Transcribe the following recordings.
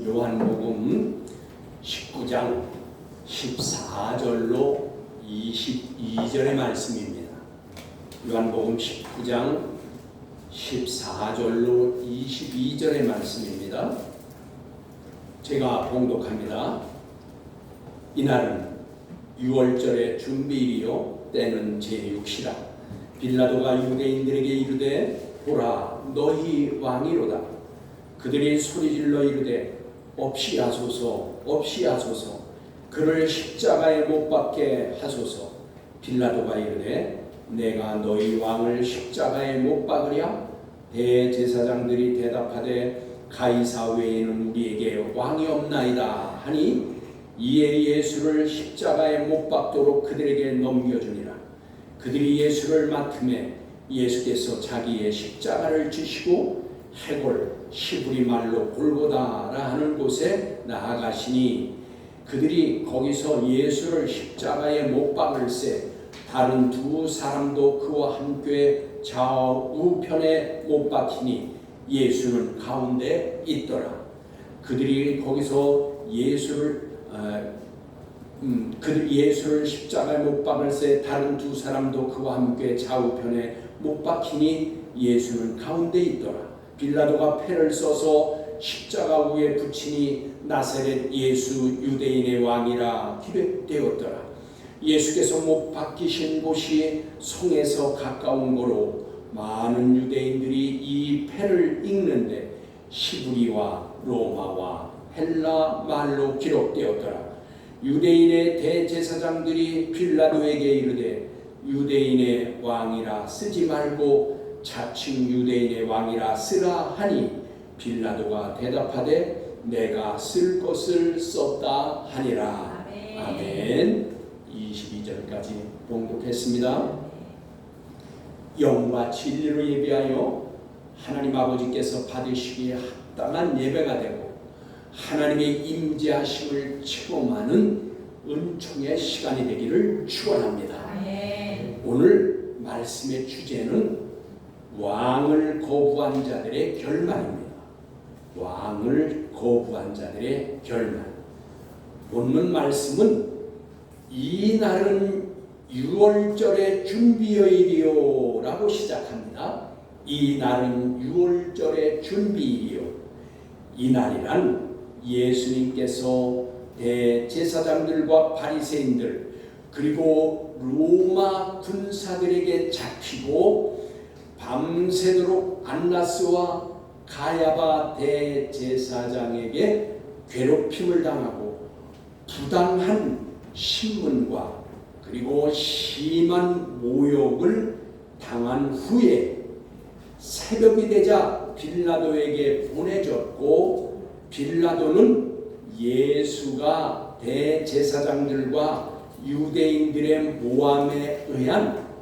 요한복음 19장 14절로 22절의 말씀입니다. 요한복음 19장 14절로 22절의 말씀입니다. 제가 봉독합니다. 이날은 유월절의 준비일이요 때는 제6시라. 빌라도가 유대인들에게 이르되 보라 너희 왕이로다. 그들이 소리질러 이르되 없이 하소서 없이 하소서 그를 십자가에 못 박게 하소서. 빌라도가 이르되 내가 너희 왕을 십자가에 못 박으랴. 대제사장들이 대답하되 가이사 외에는 우리에게 왕이 없나이다 하니 이에 예수를 십자가에 못 박도록 그들에게 넘겨주니라. 그들이 예수를 맡음에 예수께서 자기의 십자가를 지시고 해골 시브리 말로 골고다라 하는 곳에 나아가시니 그들이 거기서 예수를 십자가에 못 박을새 다른 두 사람도 그와 함께 좌우편에 못 박히니 예수는 가운데 있더라. 그들이 거기서 예수를 십자가에 못 박을새 다른 두 사람도 그와 함께 좌우편에 못 박히니 예수는 가운데 있더라. 빌라도가 패를 써서 십자가 위에 붙이니 나사렛 예수 유대인의 왕이라 기록되었더라. 예수께서 못 박히신 곳이 성에서 가까운 거로 많은 유대인들이 이 패를 읽는데 시브리와 로마와 헬라 말로 기록되었더라. 유대인의 대제사장들이 빌라도에게 이르되 유대인의 왕이라 쓰지 말고 자칭 유대인의 왕이라 쓰라 하니 빌라도가 대답하되 내가 쓸 것을 썼다 하니라. 아멘. 22절까지 봉독했습니다. 영과 진리로 예배하여 하나님 아버지께서 받으시기에 합당한 예배가 되고 하나님의 임재하심을 체험하는 은총의 시간이 되기를 축원합니다. 오늘 말씀의 주제는 왕을 거부한 자들의 결말입니다. 왕을 거부한 자들의 결말. 본문 말씀은 이 날은 유월절의 준비여일이요 라고 시작합니다. 이 날은 유월절의 준비일이요. 이 날이란 예수님께서 대제사장들과 바리새인들 그리고 로마 군사들에게 잡히고 밤새도록 안나스와 가야바 대제사장에게 괴롭힘을 당하고 부당한 신문과 그리고 심한 모욕을 당한 후에 새벽이 되자 빌라도에게 보내졌고 빌라도는 예수가 대제사장들과 유대인들의 모함에 의한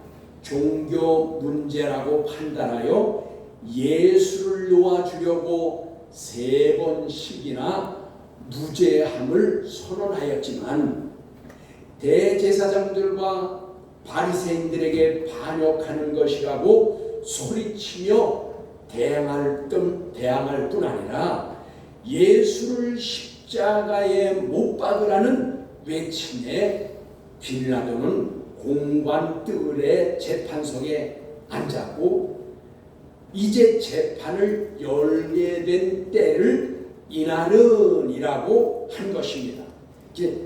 종교 문제라고 판단하여 예수를 놓아주려고 3번씩이나 무죄함을 선언하였지만 대제사장들과 바리새인들에게 반역하는 것이라고 소리치며 대항할 뿐 아니라 예수를 십자가에 못 박으라는 외침에 빌라도는 공관뜰의 재판석에 앉았고 이제 재판을 열게 된 때를 이날은이라고 한 것입니다.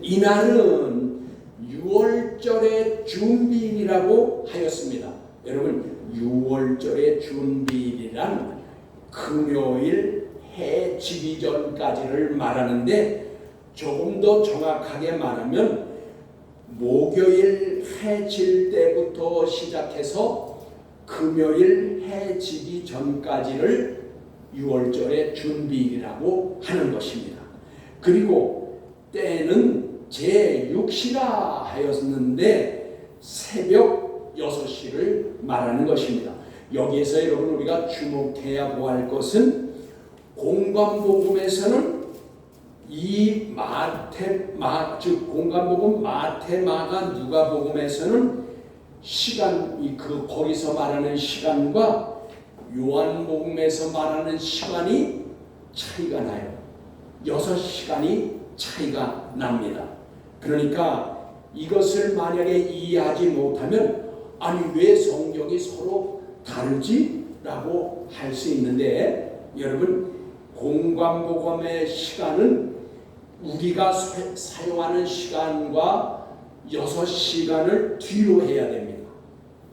이날은 유월절의 준비일이라고 하였습니다. 여러분 유월절의 준비일이란 금요일 해 지기 전까지를 말하는데 조금 더 정확하게 말하면 목요일 해 질 때부터 시작해서 금요일 해 지기 전까지를 유월절의 준비일이라고 하는 것입니다. 그리고 때는 제6시라 하였는데 새벽 6시를 말하는 것입니다. 여기에서 여러분 우리가 주목해야 할 것은 공관복음에서는 이 공관복음 마태, 마가, 누가복음에서는 시간 거기서 말하는 시간과 요한복음에서 말하는 시간이 차이가 나요. 6시간이 차이가 납니다. 그러니까 이것을 만약에 이해하지 못하면 아니 왜 성경이 서로 다르지? 라고 할 수 있는데, 여러분, 공관복음의 시간은 우리가 사용하는 시간과 6시간을 뒤로 해야 됩니다.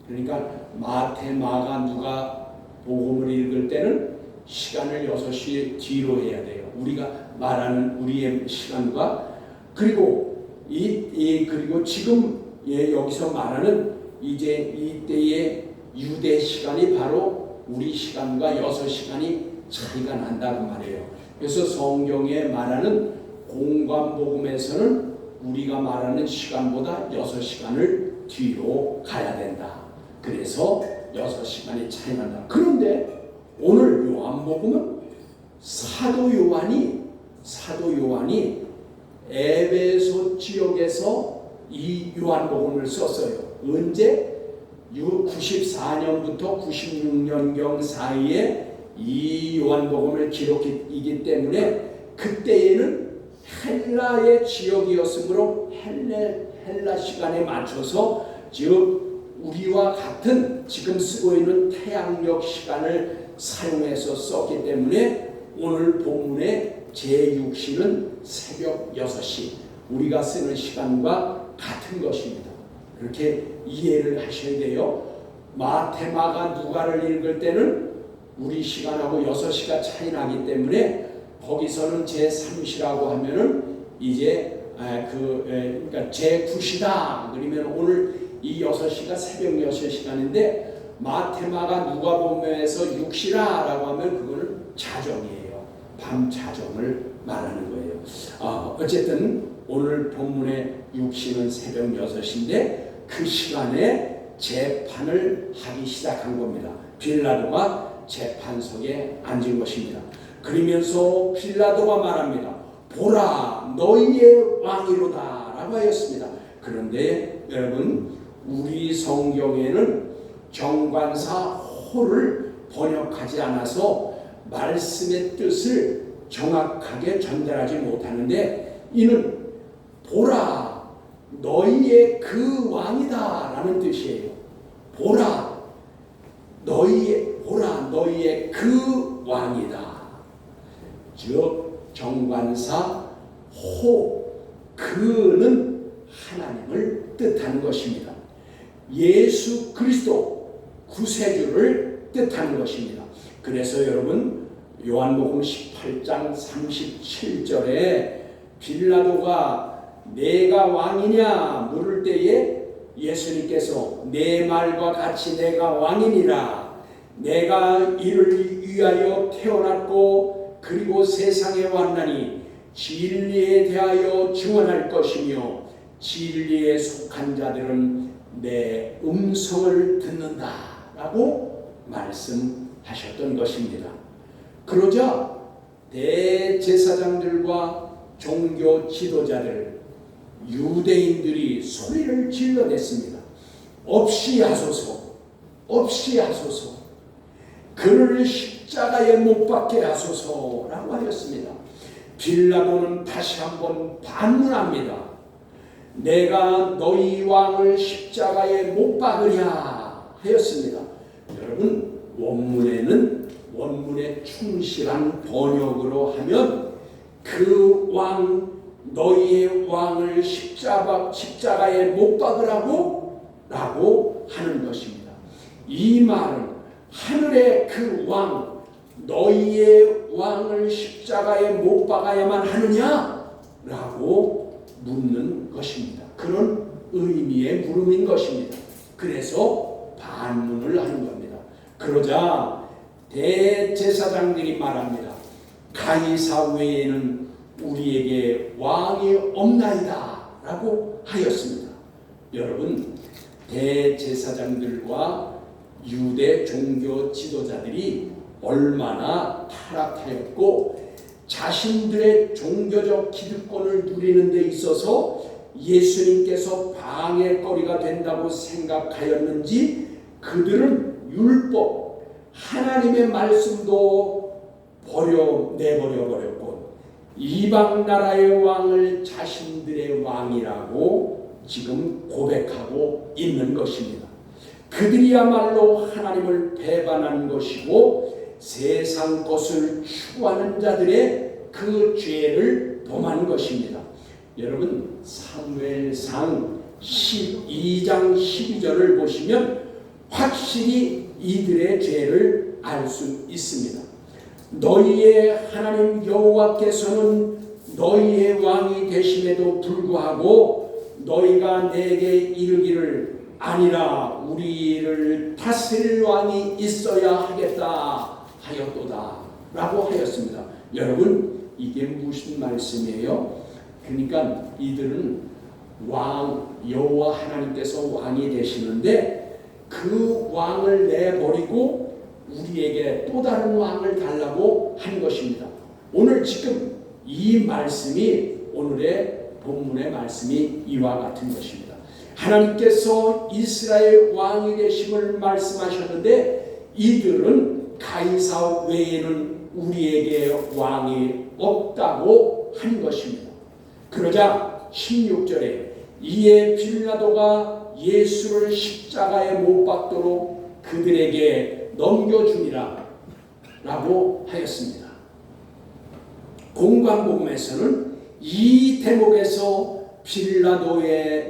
그러니까 마태, 마가, 누가 복음을 읽을 때는 시간을 6시 뒤로 해야 돼요. 우리가 말하는 우리의 시간과, 그리고 그리고 지금 여기서 말하는 이제 이때의 유대 시간이 바로 우리 시간과 6시간이 차이가 난다고 말해요. 그래서 성경에 말하는 공관복음에서는 우리가 말하는 시간보다 6시간을 뒤로 가야 된다. 그래서 6시간이 차이 난다. 그런데 오늘 요한복음은 사도 요한이 에베소 지역에서 이 요한복음을 썼어요. 언제? 94년부터 96년경 사이에 이 요한복음을 기록이기 때문에 그때에는 헬라의 지역이었으므로 헬라 시간에 맞춰서, 즉 우리와 같은 지금 쓰고 있는 태양력 시간을 사용해서 썼기 때문에 오늘 본문의 제6시는 새벽 6시, 우리가 쓰는 시간과 같은 것입니다. 그렇게 이해를 하셔야 돼요. 마태, 마가, 누가를 읽을 때는 우리 시간하고 6시가 차이 나기 때문에 거기서는 제3시라고 하면은 이제 그러니까 제9시다. 그러면 오늘 이 6시가 새벽 6시간인데 마태, 마가, 누가복음에서 6시라라고 하면 그거는 자정이에요. 밤 자정을 말하는 거예요. 어쨌든 오늘 본문의 6시는 새벽 6시인데 그 시간에 재판을 하기 시작한 겁니다. 빌라도가 재판석에 앉은 것입니다. 그러면서 빌라도가 말합니다. 보라, 너희의 왕이로다 라고 하였습니다. 그런데 여러분, 우리 성경에는 정관사 호를 번역하지 않아서 말씀의 뜻을 정확하게 전달하지 못하는데, 이는 보라, 너희의 그 왕이다 라는 뜻이에요. 보라, 너희의 그 왕이다. 즉 정관사 호, 그는 하나님을 뜻하는 것입니다. 예수 그리스도 구세주를 뜻하는 것입니다. 그래서 여러분, 요한복음 18장 37절에 빌라도가 내가 왕이냐 물을 때에 예수님께서 내 말과 같이 내가 왕이니라. 내가 이를 위하여 태어났고 그리고 세상에 왔나니 진리에 대하여 증언할 것이며 진리에 속한 자들은 내 음성을 듣는다 라고 말씀하셨던 것입니다. 그러자 대제사장들과 종교 지도자들, 유대인들이 소리를 질러댔습니다. 없이 하소서, 없이 하소서, 그를 십자가에 못 박게 하소서라고 하였습니다. 빌라도는 다시 한번 반문합니다. 내가 너희 왕을 십자가에 못 박으랴 하였습니다. 여러분, 원문에 충실한 번역으로 하면 그 왕, 너희의 왕을 십자가에 못 박으라고 라고 하는 것입니다. 이 말은 하늘의 그 왕, 너희의 왕을 십자가에 못 박아야만 하느냐? 라고 묻는 것입니다. 그런 의미의 물음인 것입니다. 그래서 반문을 하는 겁니다. 그러자 대제사장들이 말합니다. 가이사 외에는 우리에게 왕이 없나이다 라고 하였습니다. 여러분, 대제사장들과 유대 종교 지도자들이 얼마나 타락하였고 자신들의 종교적 기득권을 누리는 데 있어서 예수님께서 방해거리가 된다고 생각하였는지 그들은 율법, 하나님의 말씀도 내버려 버렸고 이방 나라의 왕을 자신들의 왕이라고 지금 고백하고 있는 것입니다. 그들이야말로 하나님을 배반한 것이고 세상 것을 추구하는 자들의 그 죄를 범한 것입니다. 여러분 사무엘상 12장 12절을 보시면 확실히 이들의 죄를 알 수 있습니다. 너희의 하나님 여호와께서는 너희의 왕이 되심에도 불구하고 너희가 내게 이르기를 아니라 우리를 다스릴 왕이 있어야 하겠다 하였도다 라고 하였습니다. 여러분 이게 무슨 말씀이에요? 그러니까 이들은 왕 여호와 하나님께서 왕이 되시는데 그 왕을 내버리고 우리에게 또 다른 왕을 달라고 한 것입니다. 오늘 지금 이 말씀이 오늘의 본문의 말씀이 이와 같은 것입니다. 하나님께서 이스라엘 왕이 되심을 말씀하셨는데 이들은 가이사 외에는 우리에게 왕이 없다고 한 것입니다. 그러자 16절에 이에 빌라도가 예수를 십자가에 못 박도록 그들에게 넘겨주니라 라고 하였습니다. 공관복음에서는 이 대목에서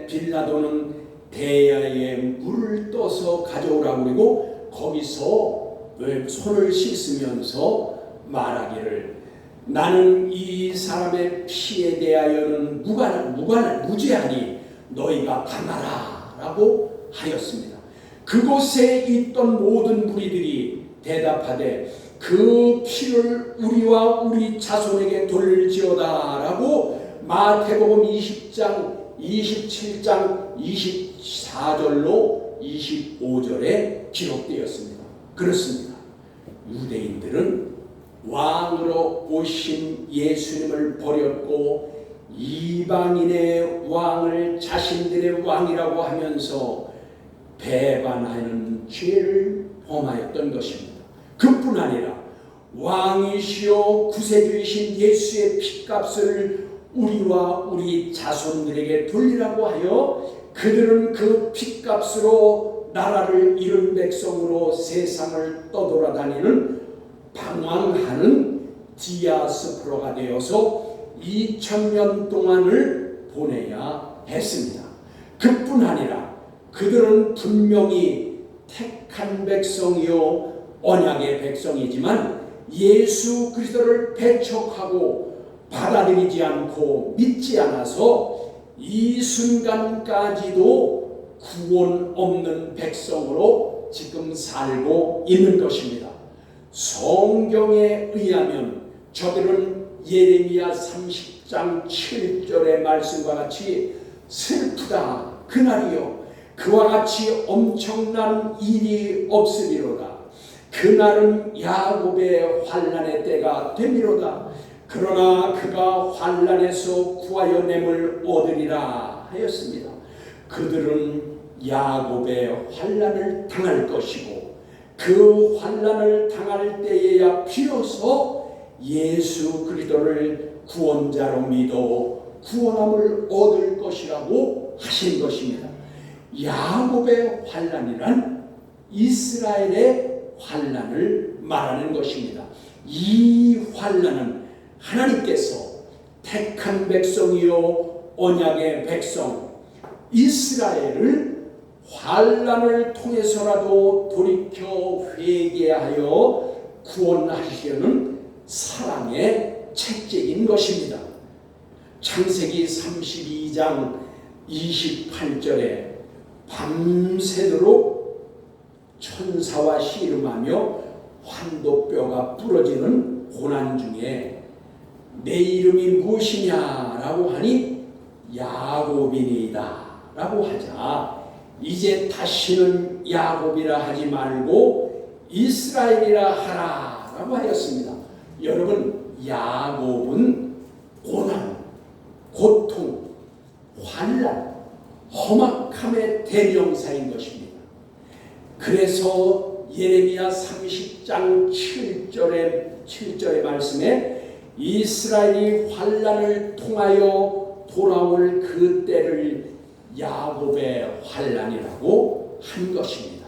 빌라도는 대야에 물을 떠서 가져오라고 그리고 거기서 손을 씻으면서 말하기를 나는 이 사람의 피에 대하여는 무죄하니 너희가 당하라 라고 하였습니다. 그곳에 있던 모든 무리들이 대답하되 그 피를 우리와 우리 자손에게 돌릴지어다 라고 마태복음 20장 27장 24절로 25절에 기록되었습니다. 그렇습니다. 유대인들은 왕으로 오신 예수님을 버렸고 이방인의 왕을 자신들의 왕이라고 하면서 배반하는 죄를 범하였던 것입니다. 그뿐 아니라 왕이시여 구세주이신 예수의 핏값을 우리와 우리 자손들에게 돌리라고 하여 그들은 그 핏값으로 나라를 잃은 백성으로 세상을 떠돌아다니는 방황하는 디아스포라가 되어서 2000년 동안을 보내야 했습니다. 그뿐 아니라 그들은 분명히 택한 백성이요 언약의 백성이지만 예수 그리스도를 배척하고 받아들이지 않고 믿지 않아서 이 순간까지도 구원 없는 백성으로 지금 살고 있는 것입니다. 성경에 의하면 저들은 예레미야 30장 7절의 말씀과 같이 슬프다 그날이요 그와 같이 엄청난 일이 없으리로다. 그날은 야곱의 환난의 때가 되미로다. 그러나 그가 환난에서 구하여 냄을 얻으리라 하였습니다. 그들은 야곱의 환난을 당할 것이고 그 환난을 당할 때에야 비로소 예수 그리스도를 구원자로 믿어 구원함을 얻을 것이라고 하신 것입니다. 야곱의 환난이란 이스라엘의 환난을 말하는 것입니다. 이 환난은 하나님께서 택한 백성이요 언약의 백성 이스라엘을 환난을 통해서라도 돌이켜 회개하여 구원하시려는 사랑의 책책인 것입니다. 창세기 32장 28절에 밤새도록 천사와 씨름하며 환도뼈가 부러지는 고난 중에 내 이름이 무엇이냐라고 하니 야곱이니이다 라고 하자 이제 다시는 야곱이라 하지 말고 이스라엘이라 하라 라고 하였습니다. 여러분 야곱은 고난, 고통, 환난, 험악함의 대명사인 것입니다. 그래서 예레미야 30장 7절의 말씀에 이스라엘이 환난을 통하여 돌아올 그 때를 야곱의 환난이라고 한 것입니다.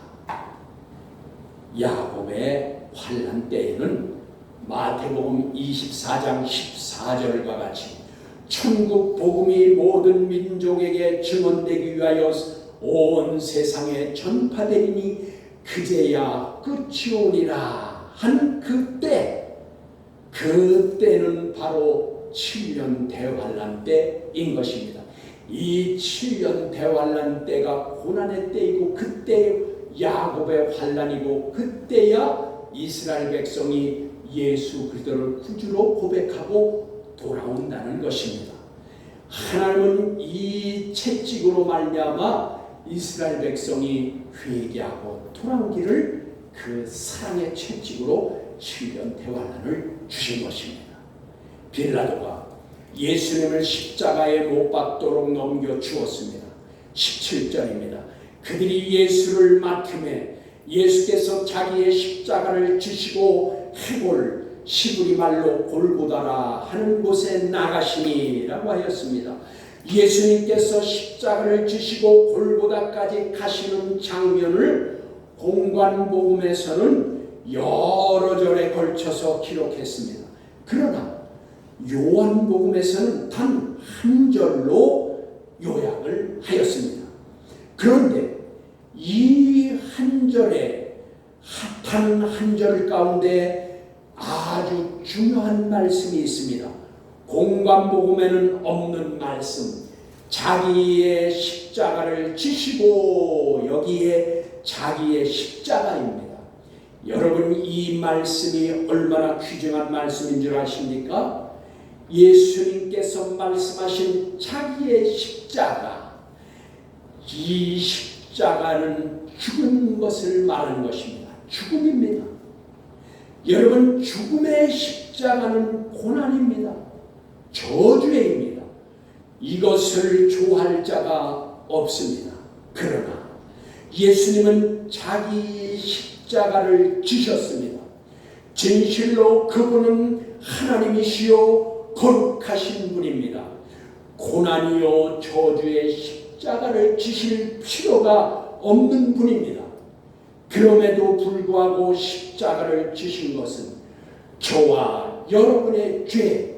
야곱의 환난 때에는 마태복음 24장 14절과 같이 천국 복음이 모든 민족에게 증언되기 위하여 온 세상에 전파되리니 그제야 끝이 오리라 한 그때는 바로 7년 대환란 때인 것입니다. 이 7년 대환란 때가 고난의 때이고 그때 야곱의 환란이고 그때야 이스라엘 백성이 예수 그리스도를 구주로 고백하고 돌아온다는 것입니다. 하나님은 이 채찍으로 말미암아 이스라엘 백성이 회개하고 돌아오기를 그 사랑의 채찍으로 7년 대환란을 주신 것입니다. 빌라도가 예수님을 십자가에 못 박도록 넘겨 주었습니다. 17절입니다. 그들이 예수를 맡음에 예수께서 자기의 십자가를 지시고 해골 시브리 말로 골고다라 하는 곳에 나가시니라고 하였습니다. 예수님께서 십자가를 지시고 골고다까지 가시는 장면을 공관복음에서는 여러 절에 걸쳐서 기록했습니다. 그러나 요한복음에서는 단 한 절로 요약을 하였습니다. 그런데 이 한 절에 단 한 절 가운데 아주 중요한 말씀이 있습니다. 공관복음에는 없는 말씀, 자기의 십자가를 지시고 여기에 자기의 십자가입니다. 여러분 이 말씀이 얼마나 귀중한 말씀인 줄 아십니까? 예수님께서 말씀하신 자기의 십자가, 이 십자가는 죽은 것을 말하는 것입니다. 죽음입니다. 여러분 죽음의 십자가는 고난입니다. 저주입니다. 이것을 좋아할 자가 없습니다. 그러나 예수님은 자기 십자가를 지셨습니다. 진실로 그분은 하나님이시요 거룩하신 분입니다. 고난이요 저주의 십자가를 지실 필요가 없는 분입니다. 그럼에도 불구하고 십자가를 지신 것은 저와 여러분의 죄,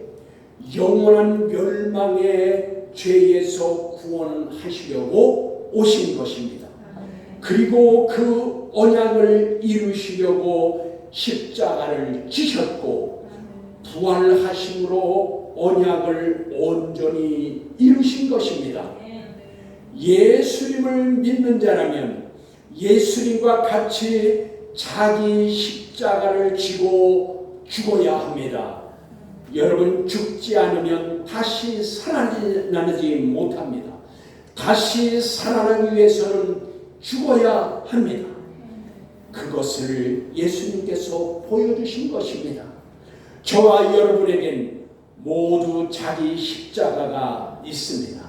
영원한 멸망의 죄에서 구원하시려고 오신 것입니다. 그리고 그 언약을 이루시려고 십자가를 지셨고 부활하심으로 언약을 온전히 이루신 것입니다. 예수님을 믿는 자라면 예수님과 같이 자기 십자가를 지고 죽어야 합니다. 여러분 죽지 않으면 다시 살아나지 못합니다. 다시 살아나기 위해서는 죽어야 합니다. 그것을 예수님께서 보여주신 것입니다. 저와 여러분에겐 모두 자기 십자가가 있습니다.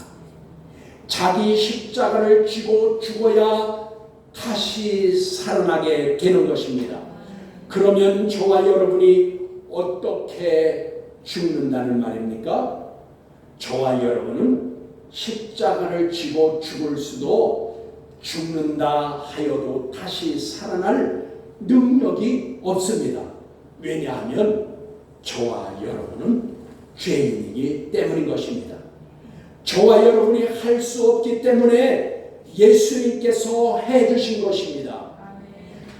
자기 십자가를 지고 죽어야 다시 살아나게 되는 것입니다. 그러면 저와 여러분이 어떻게 죽는다는 말입니까? 저와 여러분은 십자가를 지고 죽을 수도 죽는다 하여도 다시 살아날 능력이 없습니다. 왜냐하면 저와 여러분은 죄인이기 때문인 것입니다. 저와 여러분이 할 수 없기 때문에 예수님께서 해주신 것입니다.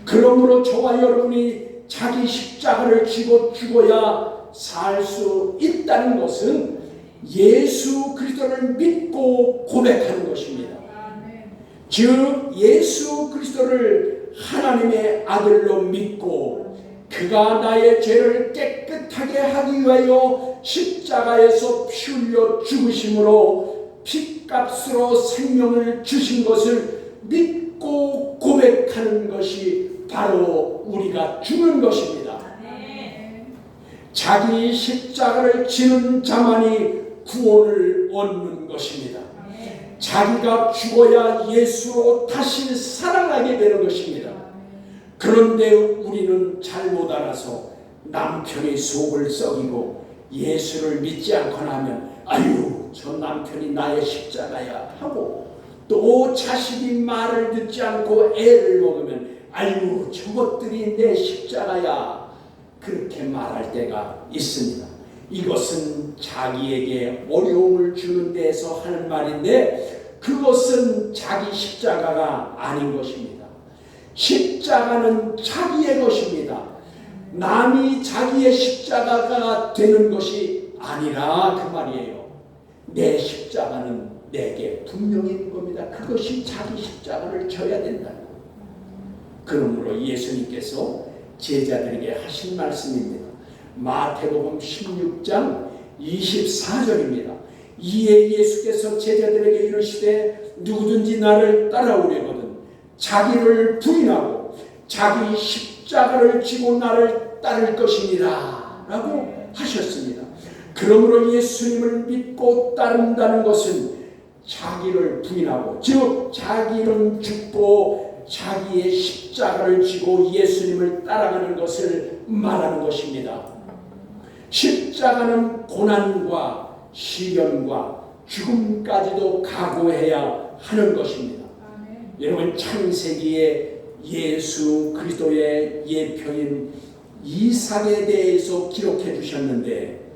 그러므로 저와 여러분이 자기 십자가를 지고 죽어야 살 수 있다는 것은 예수 그리스도를 믿고 고백하는 것입니다. 즉 예수 그리스도를 하나님의 아들로 믿고 그가 나의 죄를 깨끗하게 하기 위하여 십자가에서 피 흘려 죽으심으로 핏값으로 생명을 주신 것을 믿고 고백하는 것이 바로 우리가 죽는 것입니다. 자기 십자가를 지는 자만이 구원을 얻는 것입니다. 자기가 죽어야 예수로 다시 살아나게 되는 것입니다. 그런데 우리는 잘못 알아서 남편의 속을 썩이고 예수를 믿지 않거나 하면 아유 저 남편이 나의 십자가야 하고, 또 자식이 말을 듣지 않고 애를 먹으면 아유 저것들이 내 십자가야, 그렇게 말할 때가 있습니다. 이것은 자기에게 어려움을 주는 데에서 하는 말인데 그것은 자기 십자가가 아닌 것입니다. 십자가는 자기의 것입니다. 남이 자기의 십자가가 되는 것이 아니라 그 말이에요. 내 십자가는 내게 분명히 있는 겁니다. 그것이 자기 십자가를 져야 된다고. 그러므로 예수님께서 제자들에게 하신 말씀입니다. 마태복음 16장 24절입니다. 이에 예수께서 제자들에게 이르시되 누구든지 나를 따라오려거든 자기를 부인하고 자기 십자가를 지고 나를 따를 것이니라 라고 하셨습니다. 그러므로 예수님을 믿고 따른다는 것은 자기를 부인하고, 즉 자기는 죽고 자기의 십자가를 지고 예수님을 따라가는 것을 말하는 것입니다. 십자가는 고난과 시련과 죽음까지도 각오해야 하는 것입니다. 여러분, 창세기에 예수 그리스도의 예표인 이삭에 대해서 기록해 주셨는데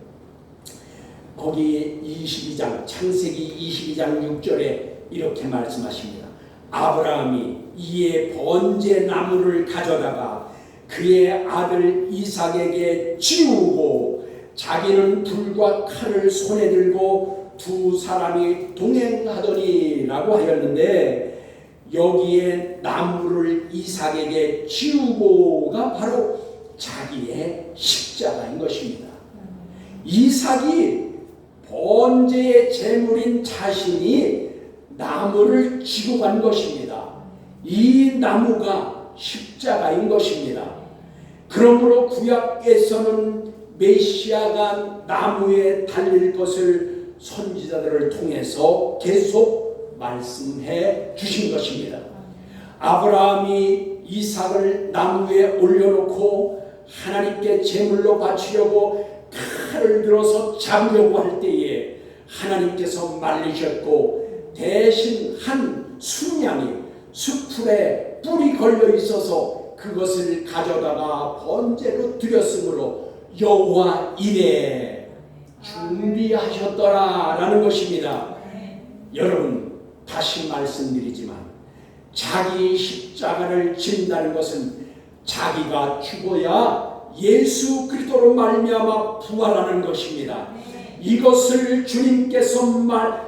거기 22장 창세기 22장 6절에 이렇게 말씀하십니다. 아브라함이 이에 번제 나무를 가져다가 그의 아들 이삭에게 지우고 자기는 불과 칼을 손에 들고 두 사람이 동행하더니 라고 하였는데, 여기에 나무를 이삭에게 지우고가 바로 자기의 십자가인 것입니다. 이삭이 번제의 제물인 자신이 나무를 지고 간 것입니다. 이 나무가 십자가인 것입니다. 그러므로 구약에서는 메시아가 나무에 달릴 것을 선지자들을 통해서 계속 말씀해 주신 것입니다. 아브라함이 이삭을 나무에 올려놓고 하나님께 제물로 바치려고 칼을 들어서 잡으려고 할 때에 하나님께서 말리셨고, 대신 한 순양이 수풀에 뿔이 걸려 있어서 그것을 가져다가 번제로 드렸으므로 여호와 이레 준비하셨더라라는 것입니다. 여러분, 다시 말씀드리지만 자기 십자가를 진다는 것은 자기가 죽어야 예수 그리스도로 말미암아 부활하는 것입니다. 이것을 주님께서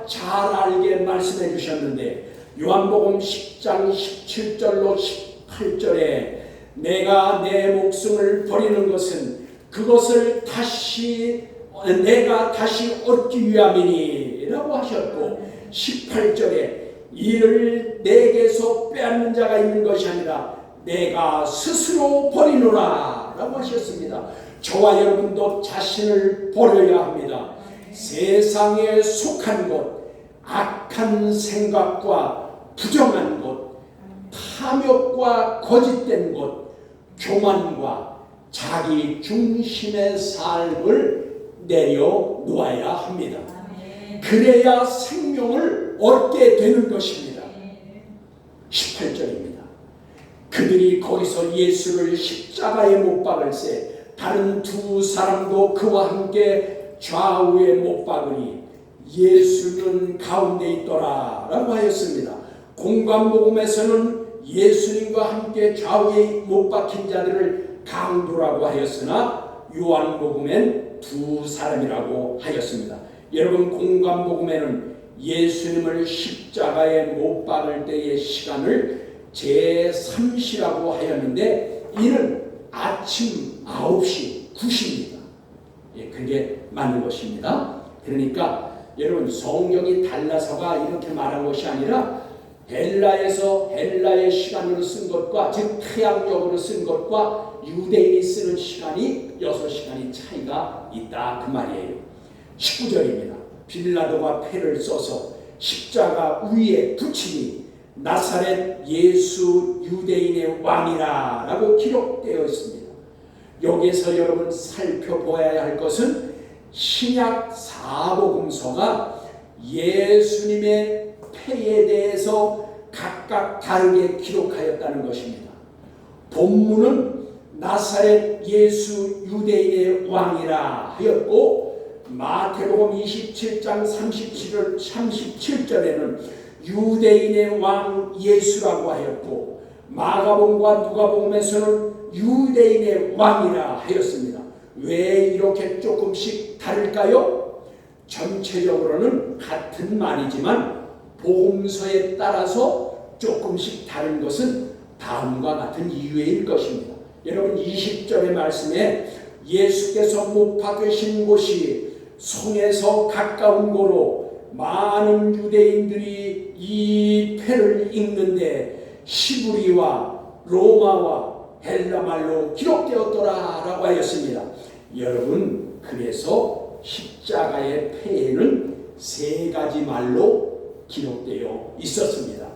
잘 알게 말씀해 주셨는데 요한복음 10장 17절로 18절에 내가 내 목숨을 버리는 것은 그것을 내가 다시 얻기 위함이니 라고 하셨고, 18절에 이를 내게서 빼앗는 자가 있는 것이 아니라 내가 스스로 버리노라 라고 하셨습니다. 저와 여러분도 자신을 버려야 합니다. 세상에 속한 것, 악한 생각과 부정한 것, 탐욕과 거짓된 것, 교만과 자기 중심의 삶을 내려놓아야 합니다. 그래야 생명을 얻게 되는 것입니다. 18절입니다. 그들이 거기서 예수를 십자가에 못 박을새 다른 두 사람도 그와 함께 좌우에 못 박으니 예수는 가운데 있더라 라고 하였습니다. 공관복음에서는 예수님과 함께 좌우에 못 박힌 자들을 강도라고 하였으나 요한복음엔 두 사람이라고 하였습니다. 여러분, 공관복음에는 예수님을 십자가에 못 박을 때의 시간을 제3시라고 하였는데 이는 아침 9시 9시입니다. 그게 맞는 것입니다. 그러니까 여러분, 성경이 달라서가 이렇게 말한 것이 아니라 헬라에서 헬라의 시간으로 쓴 것과, 즉 태양적으로 쓴 것과 유대인이 쓰는 시간이 6시간이 차이가 있다 그 말이에요. 19절입니다. 빌라도가 패를 써서 십자가 위에 붙이니 나사렛 예수 유대인의 왕이라 라고 기록되어 있습니다. 여기에서 여러분 살펴보아야 할 것은 신약 사복음서가 예수님의 패에 대해서 각각 다르게 기록하였다는 것입니다. 본문은 나사렛 예수 유대인의 왕이라 하였고, 마태복음 27장 37절에는 유대인의 왕 예수라고 하였고, 마가복음과 누가복음에서는 유대인의 왕이라 하였습니다. 왜 이렇게 조금씩 다를까요? 전체적으로는 같은 말이지만 복음서에 따라서 조금씩 다른 것은 다음과 같은 이유일 것입니다. 여러분, 20절의 말씀에 예수께서 못 박으신 곳이 성에서 가까운 고로 많은 유대인들이 이 패를 읽는데 히브리와 로마와 헬라말로 기록되었더라 라고 하였습니다. 여러분, 그래서 십자가의 패에는 세 가지 말로 기록되어 있었습니다.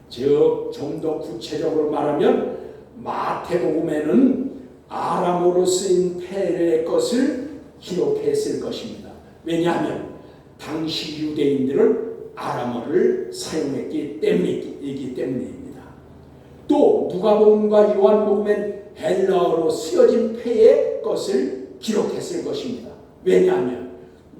즉, 좀 더 구체적으로 말하면 마태복음에는 아람어로 쓰인 패의 것을 기록했을 것입니다. 왜냐하면 당시 유대인들은 아람어를 사용했기 때문입니다. 또 누가복음과 요한복음엔 헬라어로 쓰여진 패의 것을 기록했을 것입니다. 왜냐하면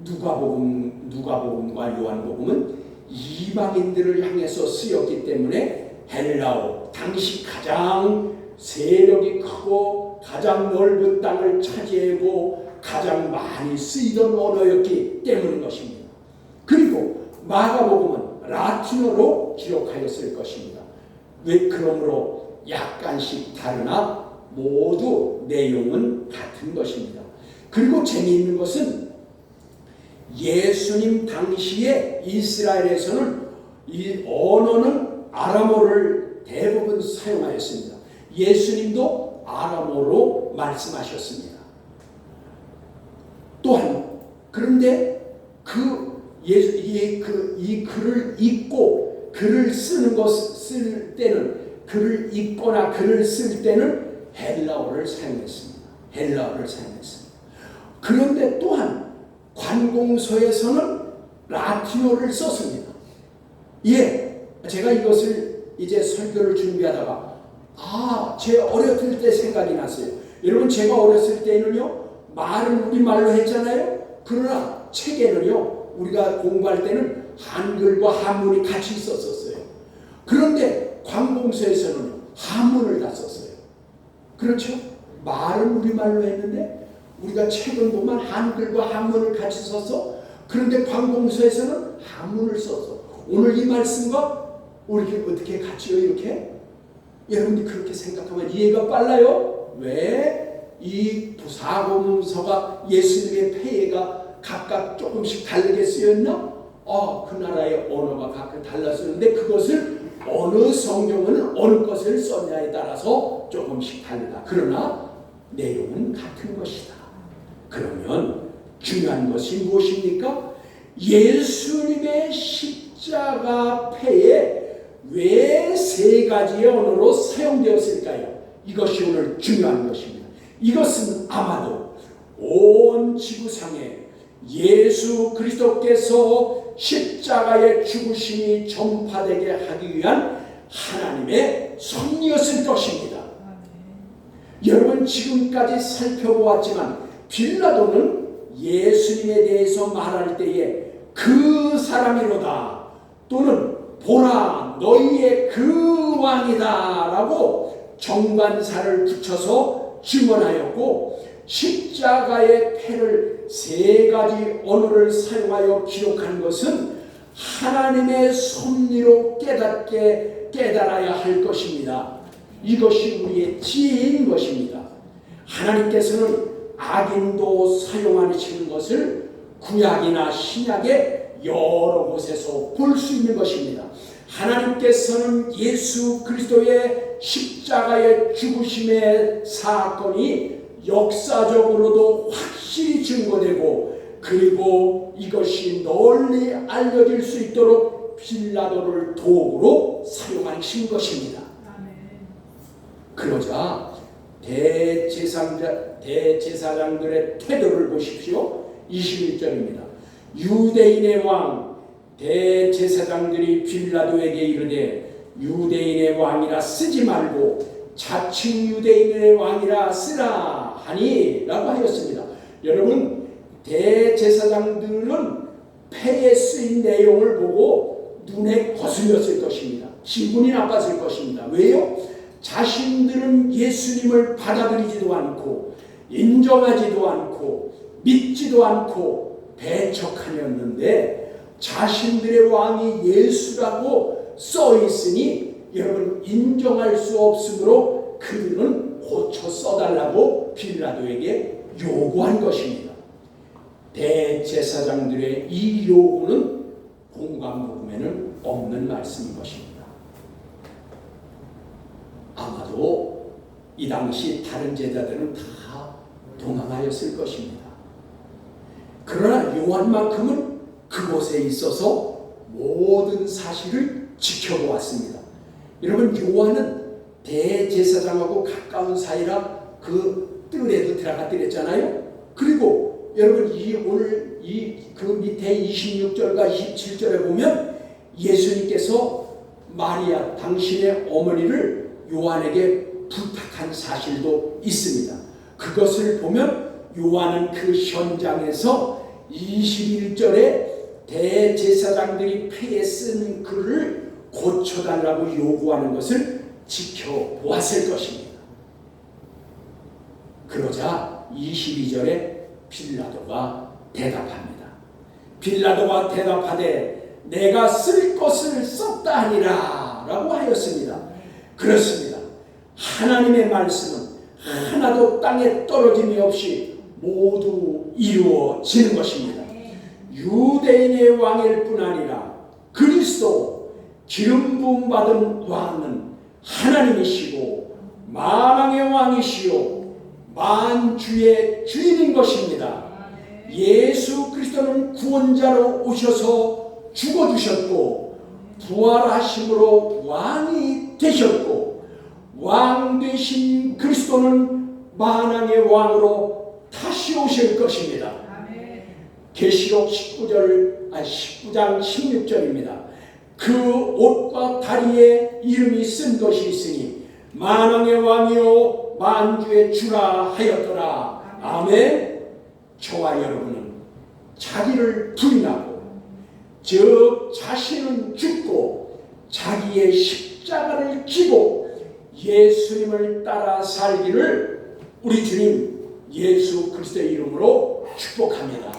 누가복음과 요한복음은 이방인들을 향해서 쓰였기 때문에 헬라어, 당시 가장 세력이 크고 가장 넓은 땅을 차지하고 가장 많이 쓰이던 언어였기 때문인 것입니다. 그리고 마가복음은 라틴어로 기록하였을 것입니다. 왜? 그러므로 약간씩 다르나 모두 내용은 같은 것입니다. 그리고 재미있는 것은 예수님 당시에 이스라엘에서는 이 언어는 아람어를 대부분 사용하였습니다. 예수님도 아람어로 말씀하셨습니다. 또한 그런데 이 글을 읽고 글을 쓸 때는 글을 쓸 때는 헬라어를 사용했습니다. 그런데 또한 관공서에서는 라틴어를 썼습니다. 제가 이것을 이제 설교를 준비하다가 제 어렸을 때 생각이 났어요. 여러분, 제가 어렸을 때는요, 말은 우리말로 했잖아요. 그러나 책에는요, 우리가 공부할 때는 한글과 한문이 같이 있었어요. 그런데 관공서에서는 한문을 다 썼어요. 그렇죠? 말은 우리말로 했는데 우리가 책은 보면 한글과 한문을 같이 써서, 그런데 관공서에서는 한문을 써서 오늘 이 말씀과 우리 어떻게 같이요? 이렇게 여러분이 그렇게 생각하면 이해가 빨라요. 왜? 이 사복음서가 예수님의 패가 각각 조금씩 다르게 쓰였나? 그 나라의 언어가 각각 달랐었는데 그것을 어느 성경은 어느 것을 썼냐에 따라서 조금씩 다르다. 그러나 내용은 같은 것이다. 그러면 중요한 것이 무엇입니까? 예수님의 십자가 패에 왜 세 가지의 언어로 사용되었을까요? 이것이 오늘 중요한 것입니다. 이것은 아마도 온 지구상에 예수 그리스도께서 십자가의 죽으심이 전파되게 하기 위한 하나님의 섭리였을 것입니다. 여러분, 지금까지 살펴보았지만 빌라도는 예수님에 대해서 말할 때에 그 사람이로다, 또는 보라 너희의 그 왕이다 라고 정관사를 붙여서 증언하였고, 십자가의 패를 세 가지 언어를 사용하여 기록한 것은 하나님의 섭리로 깨달아야 할 것입니다. 이것이 우리의 지혜인 것입니다. 하나님께서는 악인도 사용하시는 것을 구약이나 신약의 여러 곳에서 볼 수 있는 것입니다. 하나님께서는 예수 그리스도의 십자가의 죽으심의 사건이 역사적으로도 확실히 증거되고, 그리고 이것이 널리 알려질 수 있도록 빌라도를 도구로 사용하신 것입니다. 그러자 대제사장들의 태도를 보십시오. 21절입니다. 유대인의 왕 대제사장들이 빌라도에게 이르되 유대인의 왕이라 쓰지 말고 자칭 유대인의 왕이라 쓰라 하니 라고 하였습니다. 여러분, 대제사장들은 패에 쓰인 내용을 보고 눈에 거슬렸을 것입니다. 기분이 나빴을 것입니다. 왜요? 자신들은 예수님을 받아들이지도 않고 인정하지도 않고 믿지도 않고 배척하였는데 자신들의 왕이 예수라고 써 있으니 여러분 인정할 수 없으므로 그들은 고쳐 써달라고 빌라도에게 요구한 것입니다. 대제사장들의 이 요구는 공관복음에는 없는 말씀인 것입니다. 아마도 이 당시 다른 제자들은 다 도망하였을 것입니다. 그러나 요한만큼은 그곳에 있어서 모든 사실을 지켜보았습니다. 여러분, 요한은 대제사장하고 가까운 사이라 그 뜰에도 들어갔더랬잖아요. 그리고 여러분, 오늘 그 밑에 26절과 27절에 보면 예수님께서 마리아 당신의 어머니를 요한에게 부탁한 사실도 있습니다. 그것을 보면 요한은 그 현장에서 21절에 대제사장들이 패에 쓴 글을 고쳐달라고 요구하는 것을 지켜보았을 것입니다. 그러자 22절에 빌라도가 대답합니다. 빌라도가 대답하되 내가 쓸 것을 썼다 하니라 라고 하였습니다. 그렇습니다. 하나님의 말씀은 하나도 땅에 떨어짐이 없이 모두 이루어지는 것입니다. 유대인의 왕일 뿐 아니라 그리스도 기름 부음 받은 왕은 하나님이시고 만왕의 왕이시요 만주의 주인인 것입니다. 예수 그리스도는 구원자로 오셔서 죽어주셨고 부활하심으로 왕이 되셨고 왕 되신 그리스도는 만왕의 왕으로 다시 오실 것입니다. 계시록 19장 16절입니다. 그 옷과 다리에 이름이 쓴 것이 있으니 만왕의 왕이요 만주의 주라 하였더라. 아멘. 저와 여러분은 자기를 부인하고 즉 자신은 죽고 자기의 십자가를 지고 예수님을 따라 살기를 우리 주님 예수 그리스도의 이름으로 축복합니다.